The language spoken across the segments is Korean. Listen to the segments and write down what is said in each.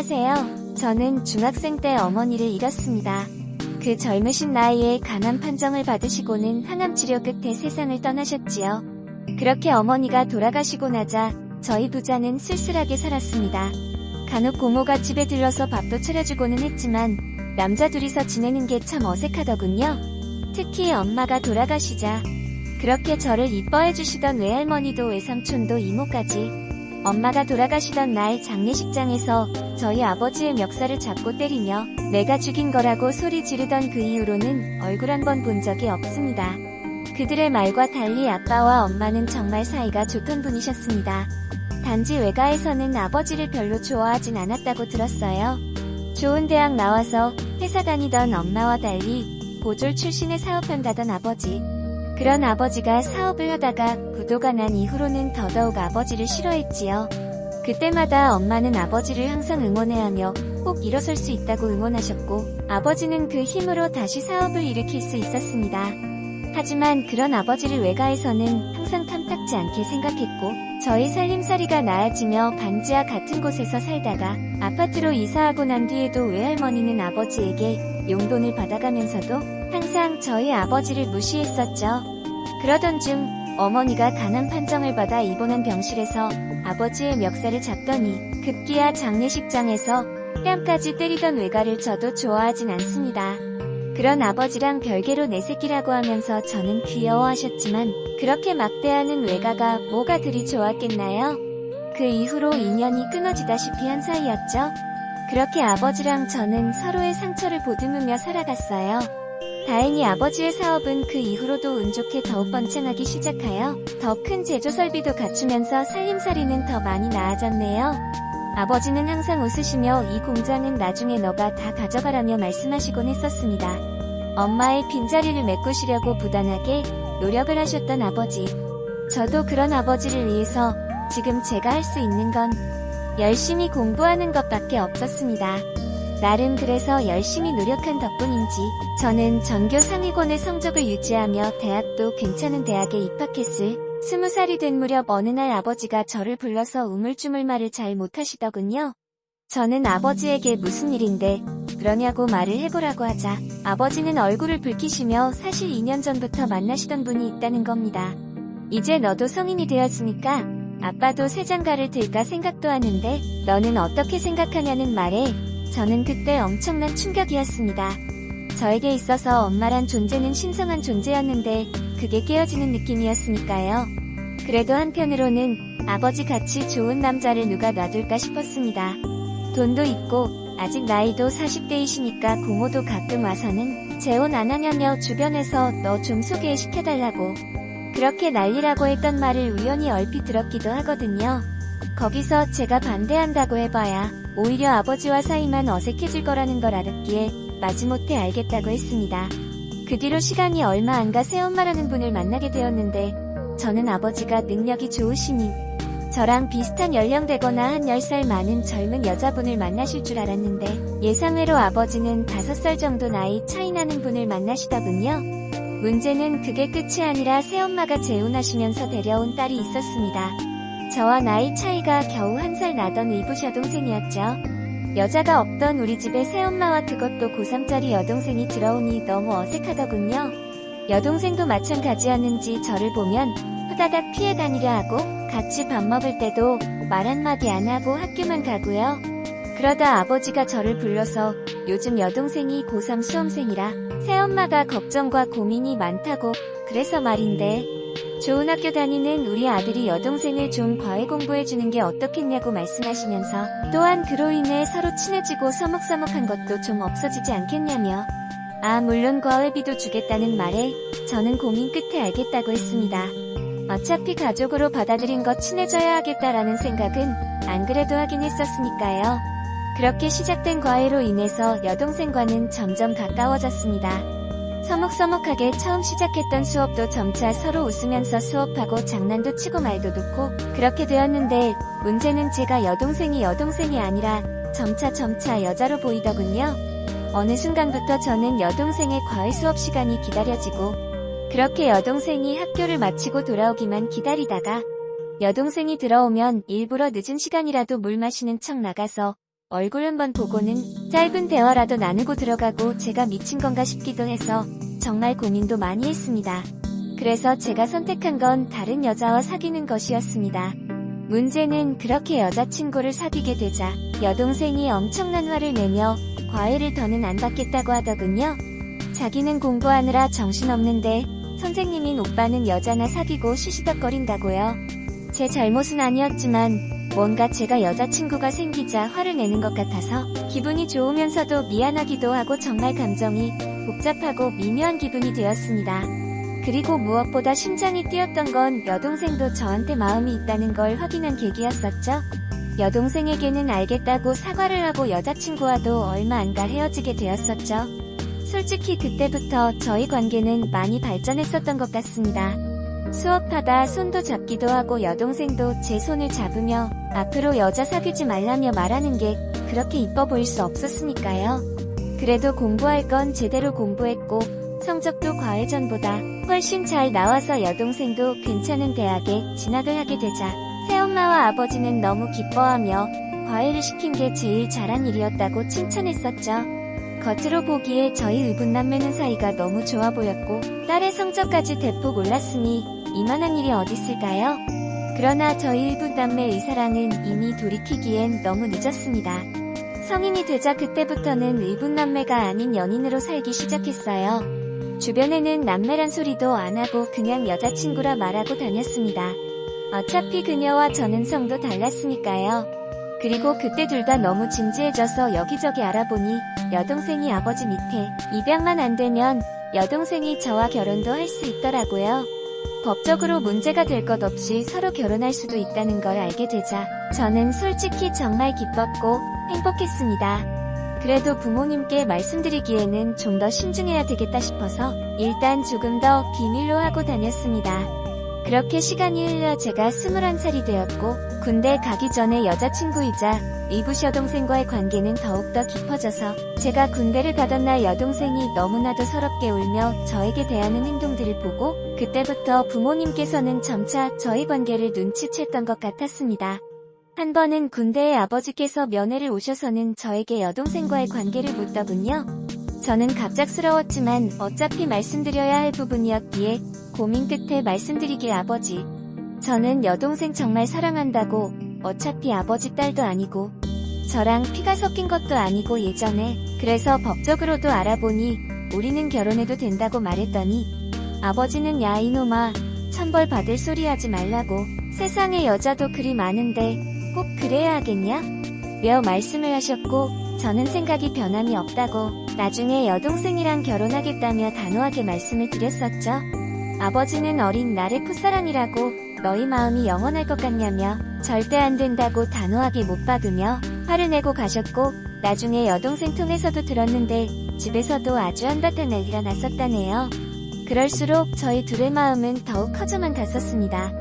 안녕하세요. 저는 중학생 때 어머니를 잃었습니다. 그 젊으신 나이에 간암 판정을 받으시고는 항암 치료 끝에 세상을 떠나셨지요. 그렇게 어머니가 돌아가시고 나자 저희 부자는 쓸쓸하게 살았습니다. 간혹 고모가 집에 들러서 밥도 차려주고는 했지만 남자 둘이서 지내는 게 참 어색하더군요. 특히 엄마가 돌아가시자 그렇게 저를 이뻐해 주시던 외할머니도 외삼촌도 이모까지 엄마가 돌아가시던 날 장례식장에서 저희 아버지의 멱살을 잡고 때리며 내가 죽인 거라고 소리 지르던 그 이후로는 얼굴 한 번 본 적이 없습니다. 그들의 말과 달리 아빠와 엄마는 정말 사이가 좋던 분이셨습니다. 단지 외가에서는 아버지를 별로 좋아하진 않았다고 들었어요. 좋은 대학 나와서 회사 다니던 엄마와 달리 고졸 출신의 사업한다던 아버지. 그런 아버지가 사업을 하다가 부도가 난 이후로는 더더욱 아버지를 싫어했지요. 그때마다 엄마는 아버지를 항상 응원해하며 꼭 일어설 수 있다고 응원하셨고 아버지는 그 힘으로 다시 사업을 일으킬 수 있었습니다. 하지만 그런 아버지를 외가에서는 항상 탐탁지 않게 생각했고 저희 살림살이가 나아지며 반지하 같은 곳에서 살다가 아파트로 이사하고 난 뒤에도 외할머니는 아버지에게 용돈을 받아가면서도 항상 저희 아버지를 무시했었죠. 그러던 중 어머니가 간암 판정을 받아 입원한 병실에서 아버지의 멱살을 잡더니 급기야 장례식장에서 뺨까지 때리던 외가를 저도 좋아하진 않습니다. 그런 아버지랑 별개로 내 새끼라고 하면서 저는 귀여워하셨지만 그렇게 막대하는 외가가 뭐가 그리 좋았겠나요? 그 이후로 인연이 끊어지다시피 한 사이였죠. 그렇게 아버지랑 저는 서로의 상처를 보듬으며 살아갔어요. 다행히 아버지의 사업은 그 이후로도 운 좋게 더욱 번창하기 시작하여 더 큰 제조 설비도 갖추면서 살림살이는 더 많이 나아졌네요. 아버지는 항상 웃으시며 이 공장은 나중에 너가 다 가져가라며 말씀하시곤 했었습니다. 엄마의 빈자리를 메꾸시려고 부단하게 노력을 하셨던 아버지. 저도 그런 아버지를 위해서 지금 제가 할 수 있는 건 열심히 공부하는 것밖에 없었습니다. 나름 그래서 열심히 노력한 덕분인지 저는 전교 상위권의 성적을 유지하며 대학도 괜찮은 대학에 입학했을 20살이 된 무렵 어느 날 아버지가 저를 불러서 우물쭈물 말을 잘 못하시더군요. 저는 아버지에게 무슨 일인데 그러냐고 말을 해보라고 하자 아버지는 얼굴을 붉히시며 사실 2년 전부터 만나시던 분이 있다는 겁니다. 이제 너도 성인이 되었으니까 아빠도 새 장가를 들까 생각도 하는데 너는 어떻게 생각하냐는 말에 저는 그때 엄청난 충격이었습니다. 저에게 있어서 엄마란 존재는 신성한 존재였는데 그게 깨어지는 느낌이었으니까요. 그래도 한편으로는 아버지 같이 좋은 남자를 누가 놔둘까 싶었습니다. 돈도 있고 아직 나이도 40대이시니까 고모도 가끔 와서는 재혼 안 하냐며 주변에서 너 좀 소개시켜달라고 그렇게 난리라고 했던 말을 우연히 얼핏 들었기도 하거든요. 거기서 제가 반대한다고 해봐야 오히려 아버지와 사이만 어색해질 거라는 걸 알았기에 마지못해 알겠다고 했습니다. 그 뒤로 시간이 얼마 안 가 새엄마라는 분을 만나게 되었는데 저는 아버지가 능력이 좋으시니 저랑 비슷한 연령대거나 한 10살 많은 젊은 여자분을 만나실 줄 알았는데 예상외로 아버지는 5살 정도 나이 차이 나는 분을 만나시더군요. 문제는 그게 끝이 아니라 새엄마가 재혼하시면서 데려온 딸이 있었습니다. 저와 나이 차이가 겨우 1살 나던 의붓 여동생이었죠. 여자가 없던 우리 집에 새엄마와 그것도 고3짜리 여동생이 들어오니 너무 어색하더군요. 여동생도 마찬가지였는지 저를 보면 후다닥 피해 다니려 하고 같이 밥 먹을 때도 말 한마디 안 하고 학교만 가고요. 그러다 아버지가 저를 불러서 요즘 여동생이 고3 수험생이라 새엄마가 걱정과 고민이 많다고 그래서 말인데 좋은 학교 다니는 우리 아들이 여동생을 좀 과외 공부해주는 게 어떻겠냐고 말씀하시면서 또한 그로 인해 서로 친해지고 서먹서먹한 것도 좀 없어지지 않겠냐며 물론 과외비도 주겠다는 말에 저는 고민 끝에 알겠다고 했습니다. 어차피 가족으로 받아들인 것 친해져야 하겠다라는 생각은 안 그래도 하긴 했었으니까요. 그렇게 시작된 과외로 인해서 여동생과는 점점 가까워졌습니다. 서먹서먹하게 처음 시작했던 수업도 점차 서로 웃으면서 수업하고 장난도 치고 말도 놓고 그렇게 되었는데 문제는 제가 여동생이 아니라 점차 여자로 보이더군요. 어느 순간부터 저는 여동생의 과외 수업 시간이 기다려지고 그렇게 여동생이 학교를 마치고 돌아오기만 기다리다가 여동생이 들어오면 일부러 늦은 시간이라도 물 마시는 척 나가서 얼굴 한번 보고는 짧은 대화라도 나누고 들어가고 제가 미친 건가 싶기도 해서 정말 고민도 많이 했습니다. 그래서 제가 선택한 건 다른 여자와 사귀는 것이었습니다. 문제는 그렇게 여자친구를 사귀게 되자 여동생이 엄청난 화를 내며 과외를 더는 안 받겠다고 하더군요. 자기는 공부하느라 정신없는데 선생님인 오빠는 여자나 사귀고 시시덕거린다고요. 제 잘못은 아니었지만 뭔가 제가 여자친구가 생기자 화를 내는 것 같아서 기분이 좋으면서도 미안하기도 하고 정말 감정이 복잡하고 미묘한 기분이 되었습니다. 그리고 무엇보다 심장이 뛰었던 건 여동생도 저한테 마음이 있다는 걸 확인한 계기였었죠. 여동생에게는 알겠다고 사과를 하고 여자친구와도 얼마 안 가 헤어지게 되었었죠. 솔직히 그때부터 저희 관계는 많이 발전했었던 것 같습니다. 수업하다 손도 잡기도 하고 여동생도 제 손을 잡으며 앞으로 여자 사귀지 말라며 말하는 게 그렇게 이뻐 보일 수 없었으니까요. 그래도 공부할 건 제대로 공부했고 성적도 과외전보다 훨씬 잘 나와서 여동생도 괜찮은 대학에 진학을 하게 되자 새엄마와 아버지는 너무 기뻐하며 과외를 시킨 게 제일 잘한 일이었다고 칭찬했었죠. 겉으로 보기에 저희 의붓남매는 사이가 너무 좋아 보였고 딸의 성적까지 대폭 올랐으니 이만한 일이 어딨을까요? 그러나 저희 의붓남매의 사랑은 이미 돌이키기엔 너무 늦었습니다. 성인이 되자 그때부터는 의붓남매가 아닌 연인으로 살기 시작했어요. 주변에는 남매란 소리도 안 하고 그냥 여자친구라 말하고 다녔습니다. 어차피 그녀와 저는 성도 달랐으니까요. 그리고 그때 둘 다 너무 진지해져서 여기저기 알아보니 여동생이 아버지 밑에 입양만 안 되면 여동생이 저와 결혼도 할 수 있더라고요. 법적으로 문제가 될 것 없이 서로 결혼할 수도 있다는 걸 알게 되자 저는 솔직히 정말 기뻤고 행복했습니다. 그래도 부모님께 말씀드리기에는 좀 더 신중해야 되겠다 싶어서 일단 조금 더 비밀로 하고 다녔습니다. 그렇게 시간이 흘러 제가 21살이 되었고 군대 가기 전에 여자친구이자 의붓 여동생과의 관계는 더욱더 깊어져서 제가 군대를 가던 날 여동생이 너무나도 서럽게 울며 저에게 대하는 행동들을 보고 그때부터 부모님께서는 점차 저희 관계를 눈치챘던 것 같았습니다. 한 번은 군대의 아버지께서 면회를 오셔서는 저에게 여동생과의 관계를 묻더군요. 저는 갑작스러웠지만 어차피 말씀드려야 할 부분이었기에 고민 끝에 말씀드리길 아버지. 저는 여동생 정말 사랑한다고 어차피 아버지 딸도 아니고 저랑 피가 섞인 것도 아니고 예전에 그래서 법적으로도 알아보니 우리는 결혼해도 된다고 말했더니 아버지는 야 이놈아 천벌 받을 소리 하지 말라고 세상에 여자도 그리 많은데 꼭 그래야 하겠냐? 며 말씀을 하셨고 저는 생각이 변함이 없다고 나중에 여동생이랑 결혼하겠다며 단호하게 말씀을 드렸었죠. 아버지는 어린 나를 풋사랑이라고 너희 마음이 영원할 것 같냐며 절대 안 된다고 단호하게 못 박으며 화를 내고 가셨고 나중에 여동생 통해서도 들었는데 집에서도 아주 한바탕 난리가 났었다네요. 그럴수록 저희 둘의 마음은 더욱 커져만 갔었습니다.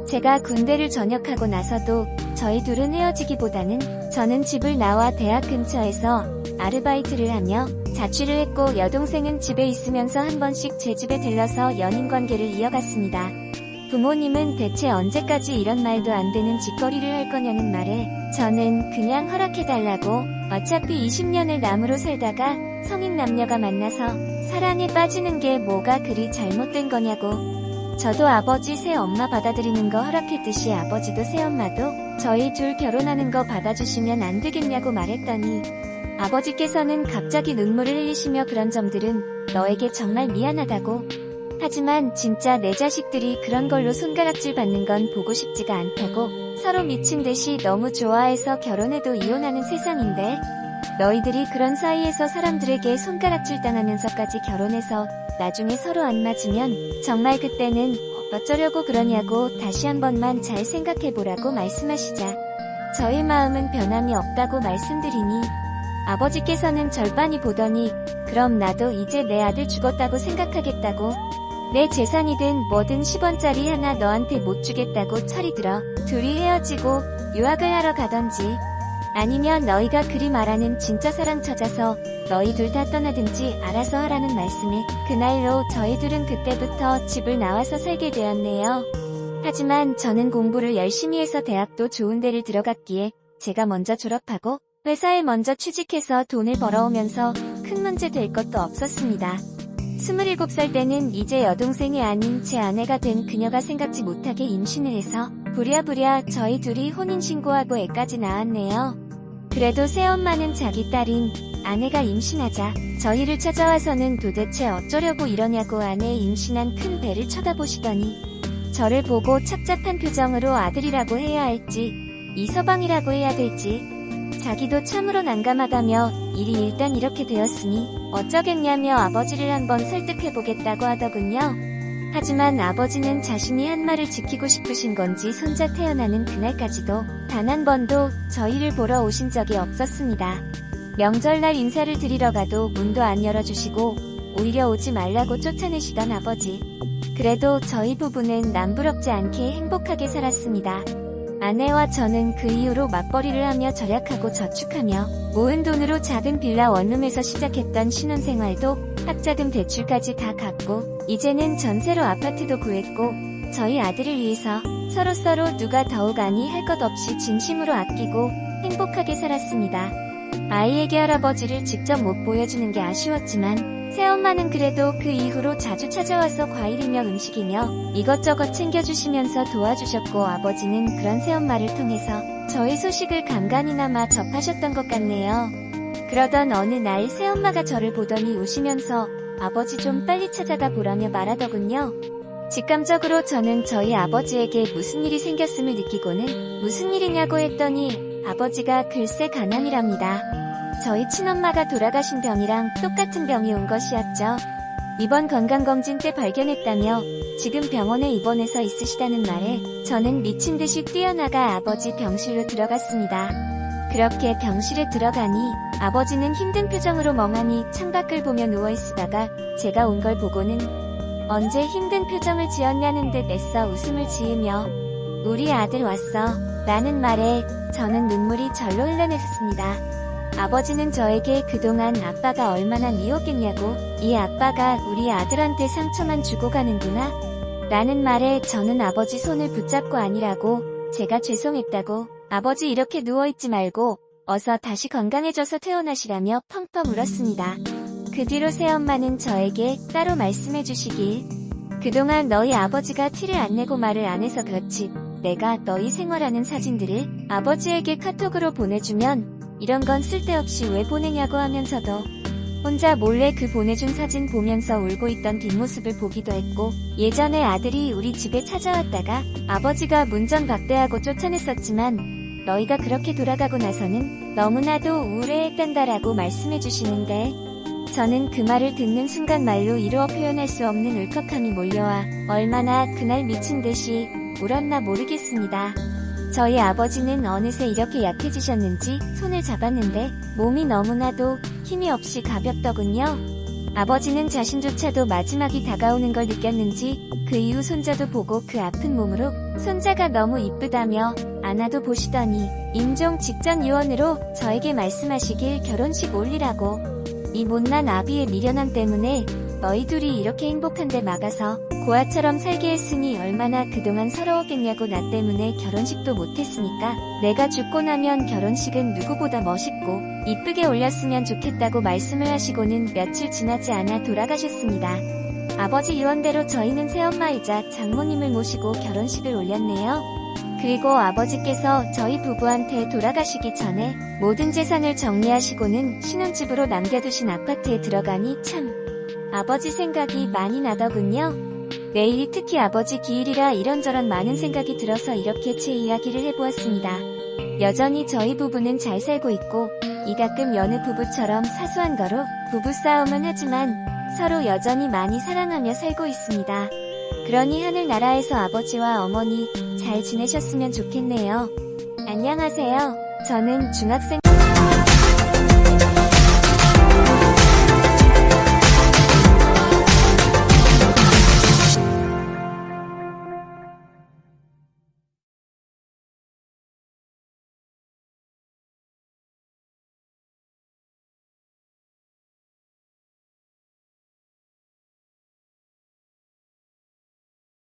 제가 군대를 전역하고 나서도 저희 둘은 헤어지기보다는 저는 집을 나와 대학 근처에서 아르바이트를 하며 자취를 했고 여동생은 집에 있으면서 한 번씩 제 집에 들러서 연인관계를 이어갔습니다. 부모님은 대체 언제까지 이런 말도 안 되는 짓거리를 할 거냐는 말에 저는 그냥 허락해달라고 어차피 20년을 남으로 살다가 성인 남녀가 만나서 사랑에 빠지는 게 뭐가 그리 잘못된 거냐고 저도 아버지 새엄마 받아들이는 거 허락했듯이 아버지도 새엄마도 저희 둘 결혼하는 거 받아주시면 안 되겠냐고 말했더니 아버지께서는 갑자기 눈물을 흘리시며 그런 점들은 너에게 정말 미안하다고 하지만 진짜 내 자식들이 그런 걸로 손가락질 받는 건 보고 싶지가 않다고 서로 미친 듯이 너무 좋아해서 결혼해도 이혼하는 세상인데 너희들이 그런 사이에서 사람들에게 손가락질 당하면서까지 결혼해서 나중에 서로 안 맞으면 정말 그때는 어쩌려고 그러냐고 다시 한 번만 잘 생각해보라고 말씀하시자 저의 마음은 변함이 없다고 말씀드리니 아버지께서는 절 빤히 보더니 그럼 나도 이제 내 아들 죽었다고 생각하겠다고 내 재산이든 뭐든 10원짜리 하나 너한테 못 주겠다고 철이 들어 둘이 헤어지고 유학을 하러 가던지 아니면 너희가 그리 말하는 진짜 사랑 찾아서 너희 둘 다 떠나든지 알아서 하라는 말씀에 그날로 저희 둘은 그때부터 집을 나와서 살게 되었네요. 하지만 저는 공부를 열심히 해서 대학도 좋은 데를 들어갔기에 제가 먼저 졸업하고 회사에 먼저 취직해서 돈을 벌어오면서 큰 문제 될 것도 없었습니다. 27살 때는 이제 여동생이 아닌 제 아내가 된 그녀가 생각지 못하게 임신을 해서 부랴부랴 저희 둘이 혼인신고하고 애까지 낳았네요. 그래도 새엄마는 자기 딸인 아내가 임신하자 저희를 찾아와서는 도대체 어쩌려고 이러냐고 아내의 임신한 큰 배를 쳐다보시더니 저를 보고 착잡한 표정으로 아들이라고 해야 할지 이서방이라고 해야 될지 자기도 참으로 난감하다며 일이 일단 이렇게 되었으니 어쩌겠냐며 아버지를 한번 설득해보겠다고 하더군요. 하지만 아버지는 자신이 한 말을 지키고 싶으신 건지 손자 태어나는 그날까지도 단 한 번도 저희를 보러 오신 적이 없었습니다. 명절날 인사를 드리러 가도 문도 안 열어주시고 오히려 오지 말라고 쫓아내시던 아버지. 그래도 저희 부부는 남부럽지 않게 행복하게 살았습니다. 아내와 저는 그 이후로 맞벌이를 하며 절약하고 저축하며 모은 돈으로 작은 빌라 원룸에서 시작했던 신혼생활도 학자금 대출까지 다 갚고 이제는 전세로 아파트도 구했고 저희 아들을 위해서 서로서로 누가 더욱 아니 할 것 없이 진심으로 아끼고 행복하게 살았습니다. 아이에게 할아버지를 직접 못 보여주는 게 아쉬웠지만 새엄마는 그래도 그 이후로 자주 찾아와서 과일이며 음식이며 이것저것 챙겨주시면서 도와주셨고 아버지는 그런 새엄마를 통해서 저의 소식을 간간이나마 접하셨던 것 같네요. 그러던 어느 날 새엄마가 저를 보더니 우시면서 아버지 좀 빨리 찾아가 보라며 말하더군요. 직감적으로 저는 저희 아버지에게 무슨 일이 생겼음을 느끼고는 무슨 일이냐고 했더니 아버지가 글쎄 가난이랍니다. 저희 친엄마가 돌아가신 병이랑 똑같은 병이 온 것이었죠. 이번 건강검진 때 발견했다며 지금 병원에 입원해서 있으시다는 말에 저는 미친 듯이 뛰어나가 아버지 병실로 들어갔습니다. 그렇게 병실에 들어가니 아버지는 힘든 표정으로 멍하니 창밖을 보며 누워있으다가 제가 온 걸 보고는 언제 힘든 표정을 지었냐는 듯 애써 웃음을 지으며 우리 아들 왔어 라는 말에 저는 눈물이 절로 흘러내렸습니다. 아버지는 저에게 그동안 아빠가 얼마나 미웠겠냐고 이 아빠가 우리 아들한테 상처만 주고 가는구나 라는 말에 저는 아버지 손을 붙잡고 아니라고 제가 죄송했다고 아버지 이렇게 누워있지 말고 어서 다시 건강해져서 퇴원하시라며 펑펑 울었습니다. 그 뒤로 새엄마는 저에게 따로 말씀해 주시길 그동안 너희 아버지가 티를 안 내고 말을 안 해서 그렇지 내가 너희 생활하는 사진들을 아버지에게 카톡으로 보내주면 이런 건 쓸데없이 왜 보내냐고 하면서도 혼자 몰래 그 보내준 사진 보면서 울고 있던 뒷모습을 보기도 했고 예전에 아들이 우리 집에 찾아왔다가 아버지가 문전박대하고 쫓아냈었지만 너희가 그렇게 돌아가고 나서는 너무나도 우울해했단다라고 말씀해 주시는데 저는 그 말을 듣는 순간 말로 이루어 표현할 수 없는 울컥함이 몰려와 얼마나 그날 미친 듯이 울었나 모르겠습니다. 저희 아버지는 어느새 이렇게 약해지셨는지 손을 잡았는데 몸이 너무나도 힘이 없이 가볍더군요. 아버지는 자신조차도 마지막이 다가오는 걸 느꼈는지 그 이후 손자도 보고 그 아픈 몸으로 손자가 너무 이쁘다며 안아도 보시더니 임종 직전 유언으로 저에게 말씀하시길 결혼식 올리라고 이 못난 아비의 미련함 때문에 너희 둘이 이렇게 행복한데 막아서 고아처럼 살게 했으니 얼마나 그동안 서러웠겠냐고 나 때문에 결혼식도 못했으니까 내가 죽고 나면 결혼식은 누구보다 멋있고 이쁘게 올렸으면 좋겠다고 말씀을 하시고는 며칠 지나지 않아 돌아가셨습니다. 아버지 유언대로 저희는 새엄마이자 장모님을 모시고 결혼식을 올렸네요. 그리고 아버지께서 저희 부부한테 돌아가시기 전에 모든 재산을 정리하시고는 신혼집으로 남겨두신 아파트에 들어가니 참 아버지 생각이 많이 나더군요. 내일이 특히 아버지 기일이라 이런저런 많은 생각이 들어서 이렇게 제 이야기를 해보았습니다. 여전히 저희 부부는 잘 살고 있고 이 가끔 여느 부부처럼 사소한 거로 부부싸움은 하지만 서로 여전히 많이 사랑하며 살고 있습니다. 그러니 하늘나라에서 아버지와 어머니 잘 지내셨으면 좋겠네요. 안녕하세요. 저는 중학생